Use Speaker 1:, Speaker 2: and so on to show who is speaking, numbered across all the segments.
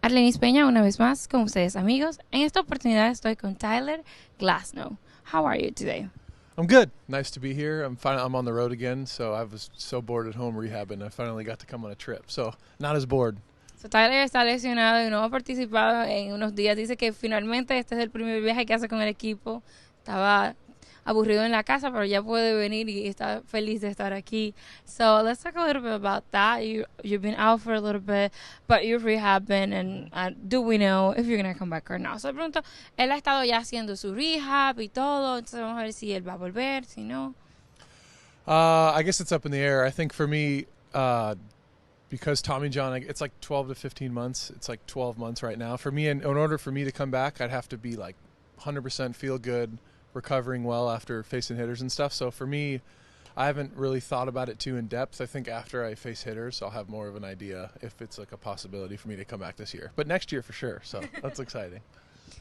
Speaker 1: Arlenis Peña, una vez más con ustedes, amigos. En esta oportunidad estoy con Tyler Glasnow. How are you today?
Speaker 2: I'm good. Nice to be here. I'm on the road again, so I was so bored at home rehabbing. I finally got to come on a trip, so not as bored.
Speaker 1: So, Tyler está lesionado y no ha participado en unos días. Dice que finalmente este es el primer viaje que hace con el equipo. Estaba aburrido en la casa, pero ya puede venir y está feliz de estar aquí. So let's talk a little bit about that. You've been out for a little bit, but you're rehabbing, and do we know if you're going to come back or not? So de pronto, él ha estado ya haciendo su rehab y todo, entonces vamos a ver si él va a volver, si no.
Speaker 2: I guess it's up in the air. I think for me, because Tommy John, it's like 12 to 15 months. It's like 12 months right now. For me, in order for me to come back, I'd have to be like 100% feel good, recovering well after facing hitters and stuff. So for me, I haven't really thought about it too in depth. I think after I face hitters, I'll have more of an idea if it's like a possibility for me to come back this year. But next year for sure. So that's exciting.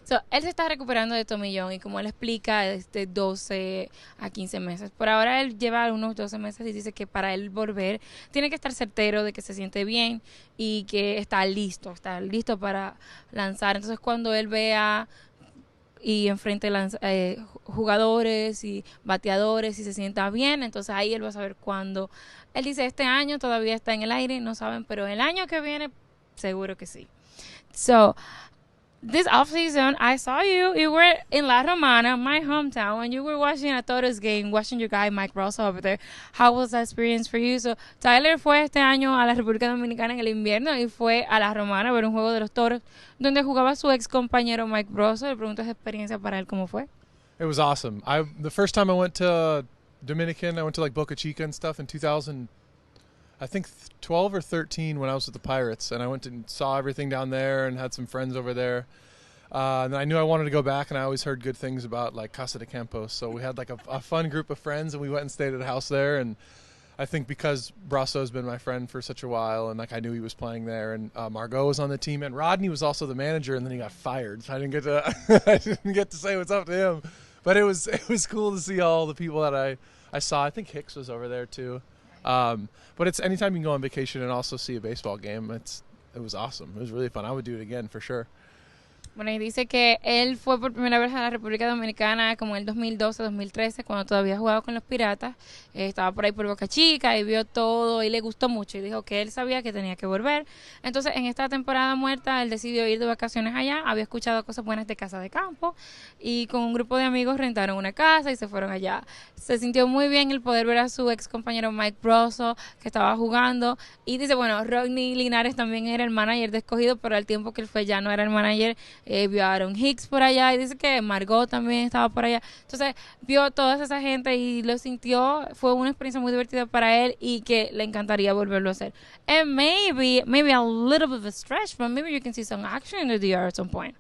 Speaker 1: So, él se está recuperando de tomillón y como él explica, de 12 a 15 meses. Por ahora él lleva unos 12 meses y dice que para él volver tiene que estar certero de que se siente bien y que está listo para lanzar. Entonces cuando él vea y enfrente jugadores y bateadores y se sienta bien, entonces ahí él va a saber cuándo. Él dice este año todavía está en el aire, no saben, pero el año que viene seguro que sí. So, this offseason, I saw you were in La Romana, my hometown, and you were watching a Toros game, watching your guy Mike Rosso over there. How was that experience for you? So, Tyler fue este año a la República Dominicana en el invierno y fue a La Romana a ver un juego de los Toros donde jugaba su ex compañero Mike Rosso. Le pregunto esa experiencia para él, ¿cómo fue?
Speaker 2: It was awesome. The first time I went to Dominican, I went to like Boca Chica and stuff in 2000, I think 12 or 13 when I was with the Pirates, and I went and saw everything down there and had some friends over there. And I knew I wanted to go back, and I always heard good things about like Casa de Campos. So we had like a fun group of friends, and we went and stayed at a house there. And I think because Brasso's been my friend for such a while, and like I knew he was playing there, and Margot was on the team, and Rodney was also the manager, and then he got fired. So I didn't get to say what's up to him. But it was cool to see all the people that I saw. I think Hicks was over there too. But it's anytime you can go on vacation and also see a baseball game, it was awesome. It was really fun. I would do it again for sure.
Speaker 1: Bueno, y dice que él fue por primera vez a la República Dominicana como en el 2012, 2013, cuando todavía jugaba con los Piratas. Estaba por ahí por Boca Chica y vio todo y le gustó mucho. Y dijo que él sabía que tenía que volver. Entonces, en esta temporada muerta, él decidió ir de vacaciones allá. Había escuchado cosas buenas de Casa de Campo. Y con un grupo de amigos rentaron una casa y se fueron allá. Se sintió muy bien el poder ver a su ex compañero Mike Rosso, que estaba jugando. Y dice, bueno, Rodney Linares también era el manager de Escogido, pero al tiempo que él fue ya no era el manager. Vio a Aaron Hicks por allá y dice que Margot también estaba por allá. Entonces vio toda esa gente y lo sintió. Fue una experiencia muy divertida para él y que le encantaría volverlo a hacer. And maybe a little bit of a stretch, but maybe you can see some action in the DR at some point.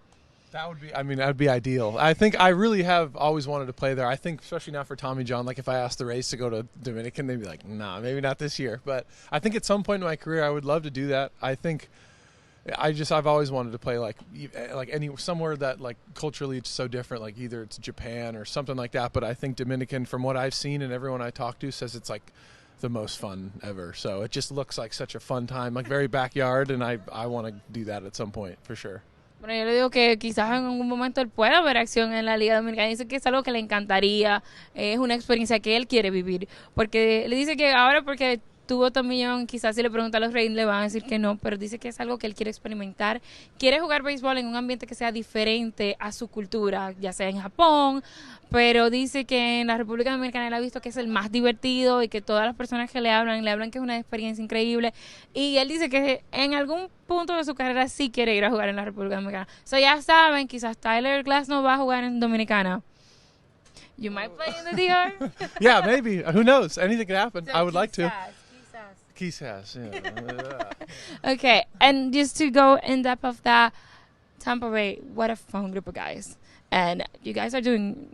Speaker 2: That'd be ideal. I think I really have always wanted to play there. I think especially now for Tommy John, like if I asked the Rays to go to Dominican, they'd be like, nah, maybe not this year. But I think at some point in my career, I would love to do that. I think I've always wanted to play like somewhere that like culturally it's so different, like either it's Japan or something like that. But I think Dominican, from what I've seen and everyone I talk to, says it's like the most fun ever. So it just looks like such a fun time, like very backyard, and I want to do that at some point for sure.
Speaker 1: Bueno, yo le digo que quizás en algún momento él pueda ver acción en la Liga Dominicana. Dice que es algo que le encantaría, es una experiencia que él quiere vivir. Porque le dice que ahora porque tuvo tomillón, quizás si le pregunta a los Reyes le van a decir que no, pero dice que es algo que él quiere experimentar. Quiere jugar béisbol en un ambiente que sea diferente a su cultura, ya sea en Japón, pero dice que en la República Dominicana él ha visto que es el más divertido y que todas las personas que le hablan que es una experiencia increíble. Y él dice que en algún punto de su carrera sí quiere ir a jugar en la República Dominicana. So ya saben, quizás Tyler Glasnow va a jugar en Dominicana. You might play in the DR.
Speaker 2: Yeah, maybe. Who knows? Anything could happen.
Speaker 1: So
Speaker 2: I would like to.
Speaker 1: Quizás.
Speaker 2: Yeah.
Speaker 1: Okay, and just to go in depth of that, Tampa Bay, what a fun group of guys. And you guys are doing,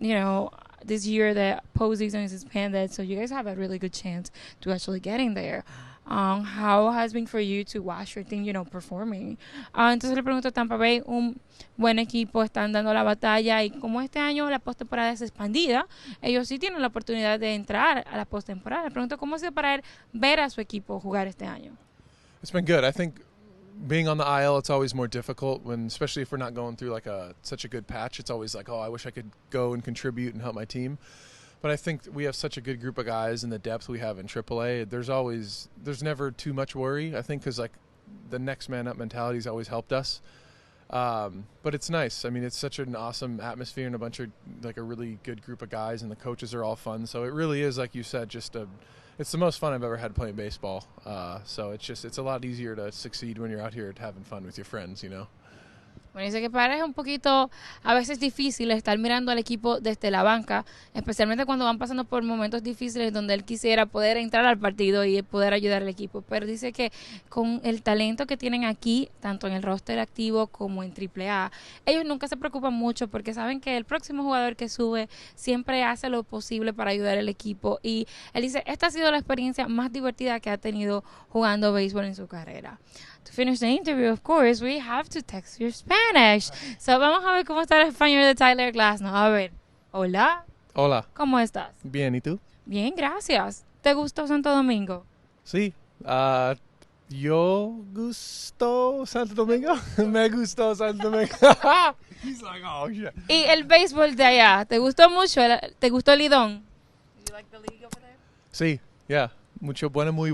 Speaker 1: this year the postseason is expanded, so you guys have a really good chance to actually get in there. How has been for you to watch your team, performing? Entonces le pregunto a Tampa Bay, un buen equipo, están dando la batalla y como este año la postemporada es expandida, ellos sí tienen la oportunidad de entrar a la postemporada. Le pregunto cómo ha sido para él ver a su equipo jugar este año.
Speaker 2: It's been good. I think being on the IL, it's always more difficult when, especially if we're not going through like such a good patch. It's always like, oh, I wish I could go and contribute and help my team. But I think we have such a good group of guys and the depth we have in AAA. There's never too much worry. I think because like the next man up mentality has always helped us. But it's nice. I mean, it's such an awesome atmosphere and a really good group of guys, and the coaches are all fun. So it really is, like you said, it's the most fun I've ever had playing baseball. So it's a lot easier to succeed when you're out here having fun with your friends, you know.
Speaker 1: Bueno, dice que para él es un poquito, a veces difícil estar mirando al equipo desde la banca, especialmente cuando van pasando por momentos difíciles donde él quisiera poder entrar al partido y poder ayudar al equipo. Pero dice que con el talento que tienen aquí, tanto en el roster activo como en AAA, ellos nunca se preocupan mucho porque saben que el próximo jugador que sube siempre hace lo posible para ayudar al equipo. Y él dice, esta ha sido la experiencia más divertida que ha tenido jugando béisbol en su carrera. To finish the interview, of course, we have to text your Spanish. So, vamos a ver cómo está el español de Tyler Glasnow. A ver, hola.
Speaker 2: Hola.
Speaker 1: ¿Cómo estás?
Speaker 2: Bien, ¿y tú?
Speaker 1: Bien, gracias. ¿Te gustó Santo Domingo?
Speaker 2: Sí. Yo gusto Santo Domingo. Me gustó Santo Domingo. He's like, oh, shit.
Speaker 1: Y el béisbol de allá, ¿te gustó mucho? ¿Te gustó el Lidón?
Speaker 2: Sí, yeah. Mucho bueno, muy